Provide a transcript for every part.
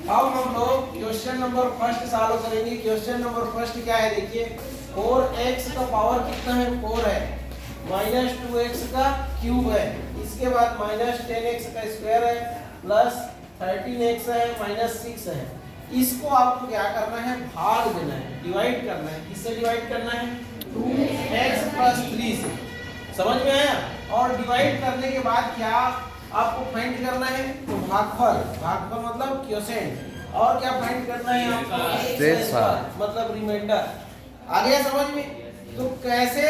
अब हम लोग क्वेश्चन नंबर फर्स्ट सॉल्व करेंगे। क्वेश्चन नंबर फर्स्ट क्या है देखिए, 4x का पावर कितना है, 4 है, माइनस 2x का क्यूब है, इसके बाद माइनस 10x का स्क्वायर है, प्लस 13x है, माइनस 6 है। इसको आपको क्या करना है, भाग देना है, डिवाइड करना है। किससे डिवाइड करना है, 2x प्लस 3 से। समझ में आया? और डिवाइड करने के बाद क्या आपको फाइंड करना है, तो भागफल। भागफल मतलब क्वोशिएंट। और क्या फाइंड करना है आपको, शेषफल मतलब रिमाइंडर। आ गया समझ में? तो कैसे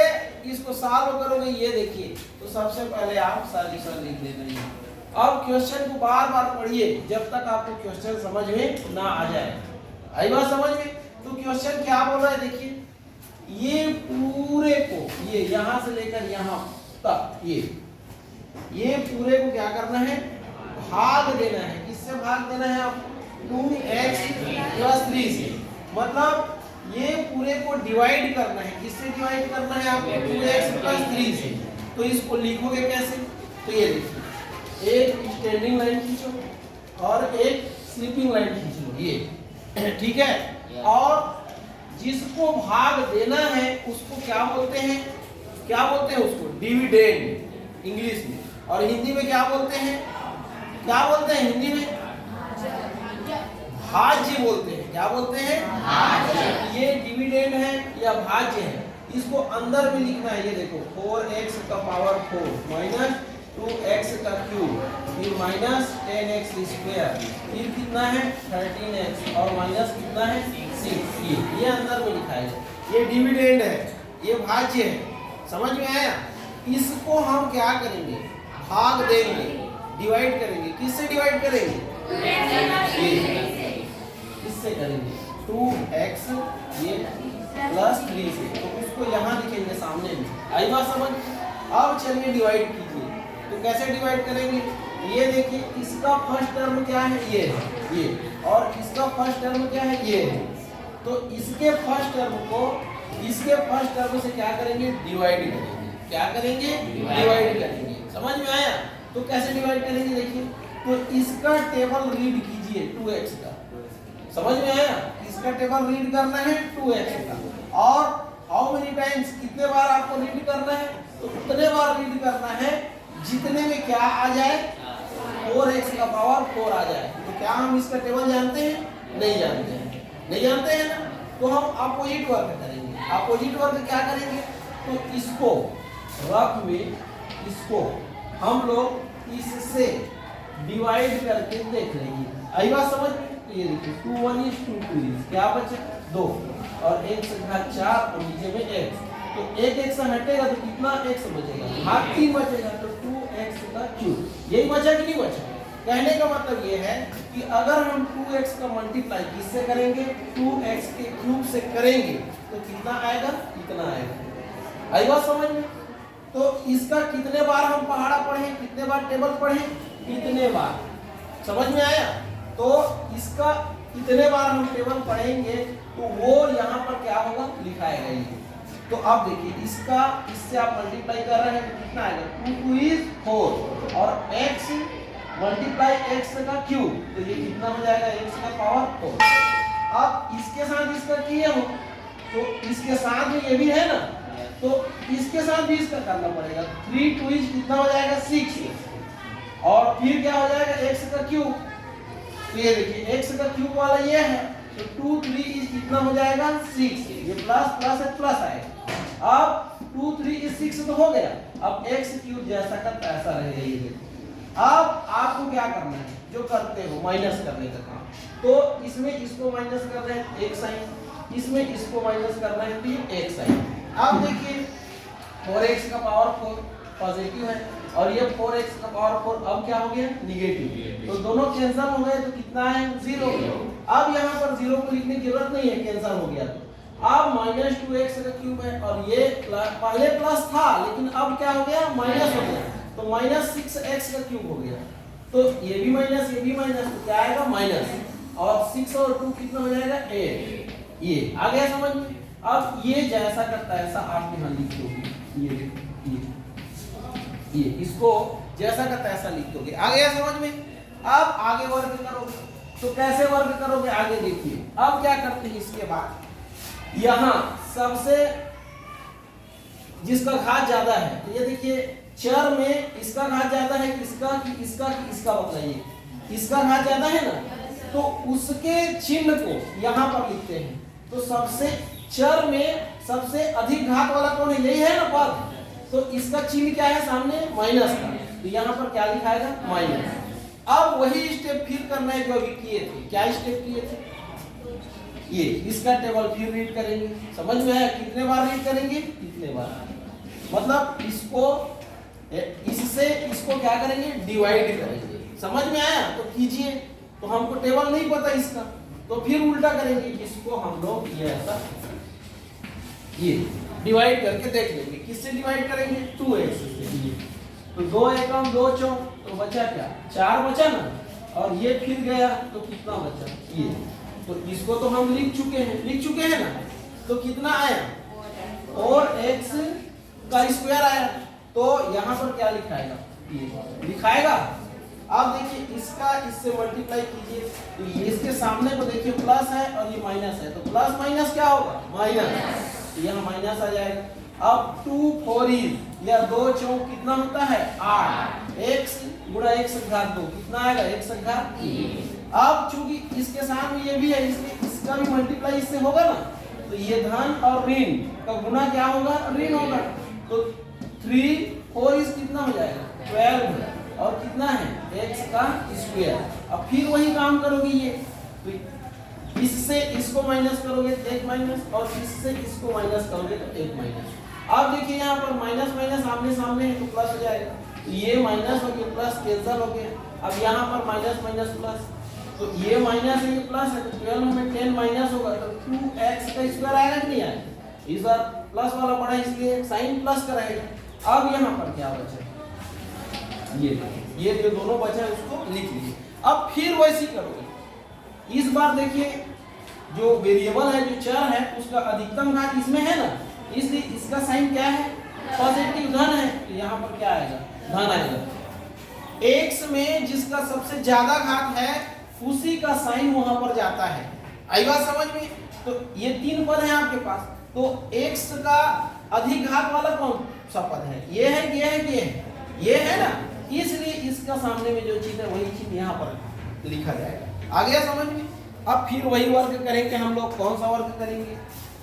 इसको सॉल्व करोगे ये देखिए। तो सबसे पहले आप सॉल्यूशन लिख लेते हैं। अब क्वेश्चन को बार बार पढ़िए जब तक आपको क्वेश्चन समझ में ना आ जाए। आई बात समझ में? तो क्वेश्चन क्या बोल रहा है देखिए, ये पूरे को, ये यहां से लेकर यहां तक, ये पूरे को क्या करना है, भाग देना है। किससे भाग देना है आपको, 2x प्लस 3 से। मतलब ये पूरे को डिवाइड करना है। किससे डिवाइड करना है आपको, 2x प्लस 3 से। तो इसको लिखोगे कैसे, तो ये देखिए, एक स्टैंडिंग लाइन खींचो और एक स्लीपिंग लाइन खींच लो, ये ठीक है। और जिसको भाग देना है उसको क्या बोलते हैं, क्या बोलते हैं उसको, डिविडेंड इंग्लिश में। और हिंदी में क्या बोलते हैं, क्या बोलते हैं हिंदी में, भाज्य बोलते हैं। क्या बोलते हैं, भाज्य। ये डिविडेंड है या भाज्य है, इसको अंदर में लिखना है। ये देखो, 4x का पावर 4 माइनस 2x का क्यूब, फिर माइनस 10x स्क्वायर, फिर कितना है 13x, और माइनस कितना है 6। ये अंदर में लिखा है, ये डिविडेंड है, ये भाज्य है। समझ में आया? इसको हम क्या करेंगे, भाग देंगे, डिवाइड करेंगे। किससे डिवाइड करेंगे, इससे करेंगे, 2x ये प्लस 3 से। तो उसको यहाँ लिखेंगे सामने में। आई बात समझ? अब चलिए डिवाइड कीजिए। तो कैसे डिवाइड करेंगे, ये देखिए, इसका फर्स्ट टर्म क्या है, ये है, ये, और इसका फर्स्ट टर्म क्या है, ये है। तो इसके फर्स्ट टर्म को इसके फर्स्ट टर्म से क्या करेंगे, डिवाइड करेंगे। क्या करेंगे, डिवाइड करेंगे। समझ में आया? तो कैसे डिवाइड करेंगे देखिए, तो इसका टेबल रीड कीजिए 2x का। समझ में आया? इसका टेबल रीड करना है 2x का। और हाउ मेनी टाइम्स, कितने बार आपको रीड करना है, तो उतने बार रीड करना है जितने में क्या आ जाए, 4x का पावर 4 आ जाए। तो क्या हम इसका टेबल जानते हैं, नहीं जानते हैं, नहीं जानते हैं ना। तो हम अपोजिट वर्क करेंगे। अपोजिट वर्क क्या करेंगे, तो इसको रफ में, इसको हम लोग इससे डिवाइड करके देख लेंगे। आई बात समझ में? तो ये देखिए, 2 1 is 2 2 is क्या बचे, 2, और 1 से घात 4 और नीचे में x। तो एक x से हटेगा तो कितना x बचेगा, घात 3 बचेगा। तो 2x का क्यूब, यही बचा कि नहीं बचा? कहने का मतलब ये है कि अगर हम 2x का मल्टीप्लाई किससे करेंगे, 2x के क्यूब से करेंगे, तो कितना आएगा, इतना आएगा। आई बात समझ में? तो इसका कितने बार हम पहाड़ा पढ़े, कितने बार टेबल पढ़े, कितने बार। समझ में आया? तो इसका कितने बार हम टेबल पढ़ेंगे तो वो यहाँ पर क्या होगा, लिखाएगा ये। तो अब देखिए, इसका इससे आप मल्टीप्लाई कर रहे हैं तो कितना आएगा, 2 2 is 4, और x मल्टीप्लाई x का क्यूब, तो ये कितना हो जाएगा, x का पावर 4। अब इसके साथ इसका किए हो तो इसके साथ में ये भी है ना, तो इसके साथ भी इसका करना पड़ेगा। 3 2 is कितना हो जाएगा, 6, और फिर क्या हो जाएगा, x का क्यूब। तो ये देखिए, x का क्यूब वाला ये है, तो 2 3 is कितना हो जाएगा, 6। ये प्लस प्लस है, प्लस आएगा। अब 2 3 is 6 तो हो गया। अब x क्यूब जैसा का तैसा रहेगा। ये देखो, अब आपको क्या करना है, जो करते हो माइनस करने का काम। तो इसमें इसको माइनस कर रहे हैं, एक साइन, इसमें इसको माइनस करना है, तो ये एक साइन। अब देखिए, 4x का पावर 4 पॉजिटिव है, और ये 4x का पावर 4 अब क्या हो गया, निगेटिव। तो दोनों कैंसिल हो गए, तो कितना है, 0। अब यहाँ पर 0 को लिखने की जरूरत नहीं है, कैंसिल हो गया। तो अब माइनस 2x का क्यूब है, और ये पहले प्लस था लेकिन अब क्या हो गया, माइनस हो गया। तो माइनस 6x का क्यूब हो गया। तो ये भी माइनस, ये भी माइनस, तो क्या आएगा, माइनस, और 6 और 2 कितना हो जाएगा, 8। ये आ गया समझ में? अब ये जैसा करता है ऐसा आप यहाँ लिख दोगे, ये इसको जैसा करता है ऐसा लिख दोगे। आ गया समझ में? अब आगे वर्क करो। तो कैसे वर्क करोगे आगे देखिए। अब क्या करते हैं इसके बाद, यहाँ सबसे जिसका घात ज्यादा है, तो ये देखिए चर में इसका घात ज्यादा है किसका कि इसका कि इसका, बताइए इसका घात ज्यादा है ना, तो उसके चिन्ह को यहाँ पर लिखते हैं। तो सबसे चर में सबसे अधिक घात वाला कौन है, यही है ना पद, तो इसका चिन्ह क्या है सामने, माइनस का, तो यहाँ पर क्या लिखाएगा, माइनस। अब वही स्टेप फिर करना है जो अभी किए थे। क्या स्टेप किए थे, ये इसका टेबल फिर रीड करेंगे। समझ में आया, कितने बार रीड करेंगे, कितने बार, मतलब इसको इससे इसको क्या करेंगे, डिवाइड करेंगे। समझ में आया, तो कीजिए। तो हमको टेबल नहीं पता इसका, तो फिर उल्टा करेंगे, इसको हम लोग ये ऐसा ये डिवाइड करके देख लेंगे। किससे डिवाइड करेंगे, 2x से। तो 2 एकम 2 चौक, तो बचा क्या, 4 बचा ना, और ये फिर गया तो कितना बचा, ये। तो इसको तो हम लिख चुके हैं ना, तो कितना आया, और x का स्क्वायर आया। तो यहाँ पर क्या लिखाएगा, ये लिखाएगा। अब देखिए इसका इससे मल्टीप्लाई कीजिए, तो ये इसके सामने को देखिए प्लस है और ये माइनस है, तो प्लस माइनस क्या होगा, माइनस, तो यहाँ माइनस आ जाएगा। अब 2 4 या 2 चौक कितना होता है, 8, x गुणा x घात 2 कितना आएगा, x घात 3। अब चूंकि इसके साथ में ये भी है, इसलिए इसका भी मल्टीप्लाई इससे होगा ना, तो ये धन और ऋण का गुना क्या होगा, ऋण होगा। तो 3 4 कितना हो जाएगा, 12, और कितना है, x का स्क्वायर। अब फिर वही काम करोगे, ये तो इससे इसको माइनस करोगे तो 1 माइनस, और इससे इसको माइनस करोगे तो 1 माइनस। अब देखिए यहाँ पर माइनस माइनस आमने सामने है, तो प्लस हो जाएगा, तो ये माइनस और ये प्लस कैंसिल हो गया। अब यहाँ पर माइनस माइनस प्लस, तो ये माइनस है ये प्लस है, तो 12 में 10 माइनस होगा, तो 2x का स्क्वायर आएगा कि नहीं आएगा। इस बार प्लस वाला पड़ा इसलिए साइन प्लस का रहेगा। अब यहाँ पर क्या बचा, ये जो दोनों बचा है उसको लिख लीजिए। अब फिर वैसे करोगे। इस बार देखिए जो वेरिएबल है, जो चर है, उसका अधिकतम घात इसमें है ना, इसलिए इसका साइन क्या है, पॉजिटिव धन है, तो यहाँ पर क्या आएगा, धन आएगा। x में जिसका सबसे ज्यादा घात है उसी का साइन वहां पर जाता है। आई बात समझ में। तो ये 3 पद है आपके पास, तो x का अधिक घात वाला कौन सा पद है, ये है कि ये है कि ये है ना, इसलिए इसका सामने में जो चिन्ह है वही चिन्ह यहाँ पर लिखा जाएगा। आ गया समझ में। अब फिर वही वर्ग करेंगे हम लोग। कौन सा वर्ग करेंगे,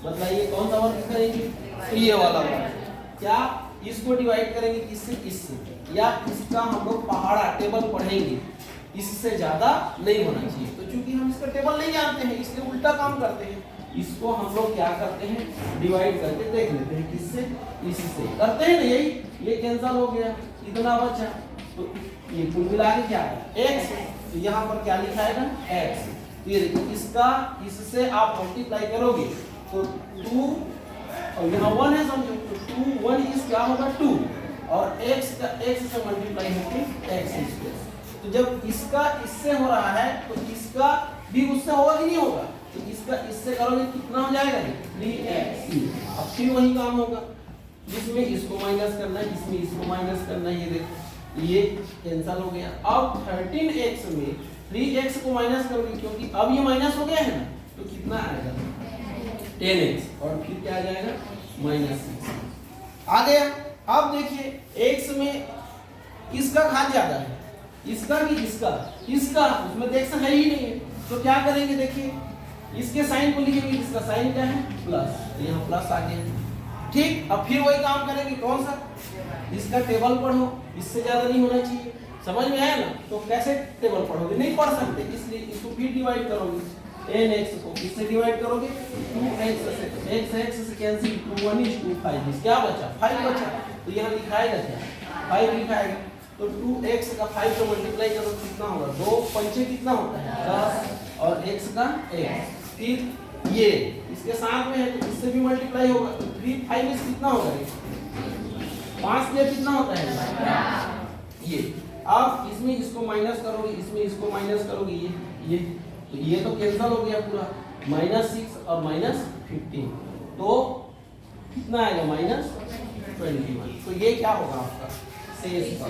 बताइए कौन सा वर्ग करेंगे, तो ये वाला वर्ग। क्या इसको डिवाइड करेंगे किससे, इससे, या इसका हम लोग पहाड़ा टेबल पढ़ेंगे, इससे ज्यादा नहीं होना चाहिए। तो चूंकि हम इसका टेबल नहीं जानते हैं इसलिए उल्टा काम करते हैं, इसको हम लोग क्या करते हैं, डिवाइड करके देख लेते हैं, किससे, इससे करते हैं ना, यही ये कैंसिल हो गया, इतना बचा, तो ये कुल मिला के क्या है, x, तो यहाँ पर क्या लिखाएगा, x। तो ये देखो इसका इससे आप मल्टीप्लाई करोगे तो 2, और यहाँ 1 है समझो, तो 2 1 इस क्या होगा 2, और x का x से मल्टीप्लाई होके x²। तो जब इसका इससे हो रहा है तो इसका भी उससे होगा कि नहीं होगा, तो इसका इससे करोगे कितना हो जाएगा, 3x। अब फिर वही काम होगा, जिसमें इसको माइनस करना है, इसमें इसको माइनस करना है, ये देखो ये कैंसिल हो गया। अब 13x में 3x को माइनस करोगे, क्योंकि अब ये माइनस हो गया है ना, तो कितना आएगा, 10x, और फिर क्या आ जाएगा, -6 आ गया। अब देखिए x में किसका घात ज्यादा है, इसका कि इसका, इसका, उसमें देख है ही नहीं है, तो क्या करेंगे, देखिए इसके साइन को लिखेंगे, इसका साइन क्या है, प्लस, तो यहाँ प्लस आ गया। ठीक, अब फिर वही काम करेंगे, कौन सा, इसका टेबल पढ़ो, इससे ज्यादा नहीं होना चाहिए। समझ में आया ना। तो कैसे टेबल पढ़ोगे, नहीं पढ़ सकते, इसलिए इसको फिर डिवाइड करोगे, nx को इससे डिवाइड करोगे, 2x से x से कैंसिल, 2 1 is 2 5 क्या बचा, 5 बचा, तो यहाँ लिखाएगा क्या, 5 लिखाएगा। तो 2x का 5 से मल्टीप्लाई करो कितना होगा, 2 पंचे कितना होता है 10, और x का 1, फिर ये इसके साथ में है तो इससे भी मल्टीप्लाई होगा, तो 3 5 इस कितना होगा, 5 में कितना होता है ये। अब इसमें इसको माइनस करोगे, इसमें इसको माइनस करोगे, ये तो ये तो कैंसिल हो गया पूरा, -6 और -15, तो कितना आएगा, -21। तो ये क्या होगा आपका शेष।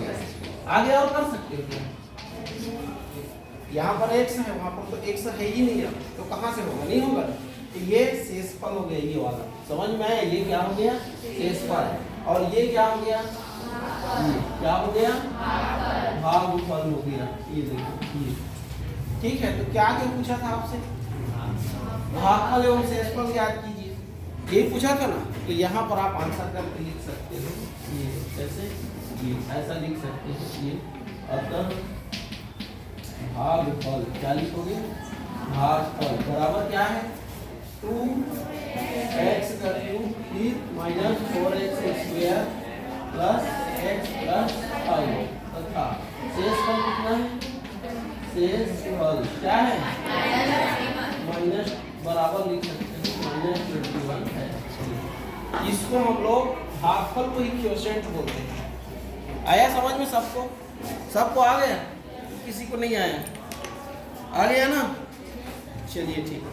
आगे और कर सकते हो क्या, यहाँ पर x है, वहाँ पर तो x है ही नहीं, अब तो कहाँ से होगा, नहीं होगा। तो ये शेषफल हो गया, ये वाला समझ में आया। ये क्या हो गया, शेषफल। और ये क्या हो गया, ये क्या हो गया, भागफल हो गया। ये देखो ये, ठीक है। तो क्या क्या पूछा था आपसे, भागफल एवं शेषफल ज्ञात कीजिए, यही पूछा था ना। तो यहाँ पर आप आंसर करके लिख सकते हो, ये कैसे, ये ऐसा लिख सकते हैं। ये अतः भागफल क्या लिखोगे, भागफल बराबर क्या है, 2x का cube minus 4x square plus x plus 5 तथा शेषफल कितना है, शेषफल क्या है, माइनस बराबर लिख सकते हैं -21 है। इसको हम लोग भागफल को ही क्वोशिएंट बोलते हैं। आया समझ में सबको, सबको आ गया, किसी को नहीं आया, आ गया ना, चलिए ठीक है।